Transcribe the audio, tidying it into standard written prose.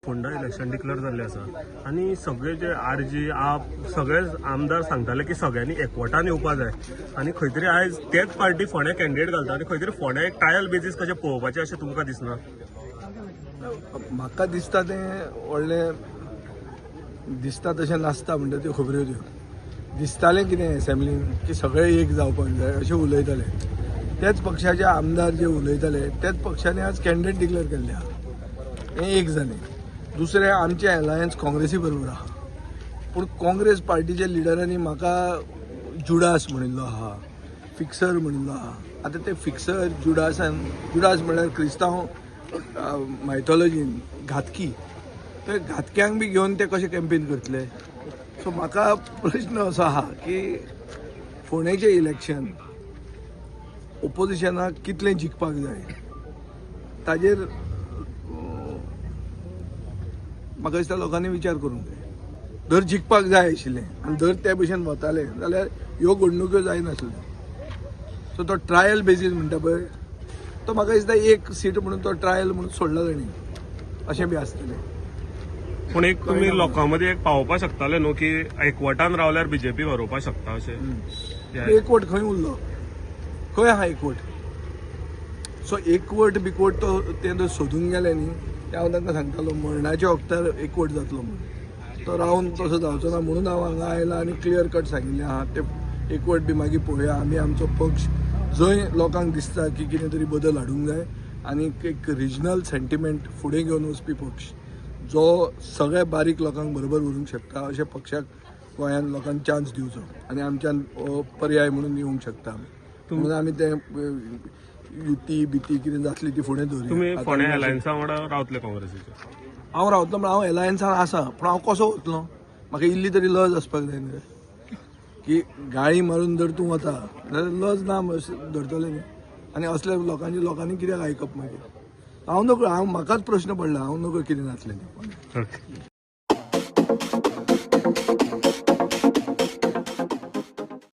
Phonda election declare जाल्लें आसा आनी सगळे जे आरजी आप सगळे आमदार सांगताले की सगळ्यांनी एकवटान येवपा जाय आनी खंय तरी आयज तेच पार्टी फोंड्या कॅन्डिडेट घालता आनी खंय तरी फोंड्या एक ट्रायल बेजीस कशें पळोवपाचें अशें तुमकां दिसना? म्हाका दिसता तें व्हडलें दिसता तशें नासता म्हणटा त्यो खबऱ्यो त्यो दिसतालें कितें एसेंब्लीन की सगळे एक जावपाक जाय अशें उलयताले. तेच पक्षाचे आमदार जे उलयताले तेच पक्षांनी आज कॅन्डिडेट डिक्लेअर केल्ले आहा. हें एक जालें. दुसरें आमचें अलायन्स काँग्रेसी बरोबर आहा. पूण काँग्रेस पार्टीच्या लिडरांनी म्हाका जुडास म्हणिल्लो आहा, फिक्सर म्हणिल्लो आहा. आतां ते फिक्सर जुडास म्हणल्यार क्रिस्तांव मायथॉलॉजीन घातकी. ते घातक्यांक बी घेवन ते कशें कॅम्पेन करतले? सो म्हाका प्रश्न असो आहा की फोंडेचें इलेक्शन ओपोजिशनाक कितलें जिखपाक जाय ताजेर म्हाका दिसता लोकांनी विचार करूंक जाय. जर जिखपाक जाय आशिल्लें आनी जर ते भशेन वताले जाल्यार ह्यो घडणुक्यो जायनासल्यो. सो तो ट्रायल बेजीस म्हणटा पळय तो म्हाका दिसता एक सीट म्हणून तो ट्रायल म्हणून सोडला ताणी अशें बी आसतलें. पूण एक तुमी लोकां मदीं एक पावोवपाक शकताले न्हू की एकवटान रावल्यार बीजेपी व्हरोवपाक शकता अशें? एकवट खंय उरलो? खंय आहा एकवट? सो एकवट बिकवट तो ते जर सोदूंक गेले न्ही ते हांव तांकां सांगतालो मरणाच्या वखदार एकवट जातलो म्हणून. तो रावन तसो जावचो ना म्हणून हांव हांगा आयला आनी क्लियर कट सांगिल्लें आहा ते एकवट बी मागीर पळोवया. आमी आमचो पक्ष जंय लोकांक दिसता की कितें तरी बदल हाडूंक जाय आनी एक रिजनल सेंटिमेंट फुडें घेवन वचपी पक्ष जो सगळ्या बारीक लोकांक बरोबर व्हरूंक शकता अशा पक्षाक गोंयांत लोकांक चान्स दिवचो आनी आमच्यान पर्याय म्हणून येवंक शकता आमी. म्हणून आमी ते युती बिती कितें जातली ती फुडें तुमी दवरया. फोंड्या अलायन्सा वांगडा रावतले काँग्रेसीचे? हांव रावतलो म्हणून हांव एलायन्सान आसा पूण हांव कसो वतलो? म्हाका इल्ली तरी लज आसपाक जाय न्ही की गाळी मारून जर तूं वता जाल्यार लज ना धरतले न्ही. आनी असल्या लोकांनी कित्याक आयकप मागीर? हांव नकळो म्हाकाच प्रश्न पडला हांव नकळो कितें जातलें.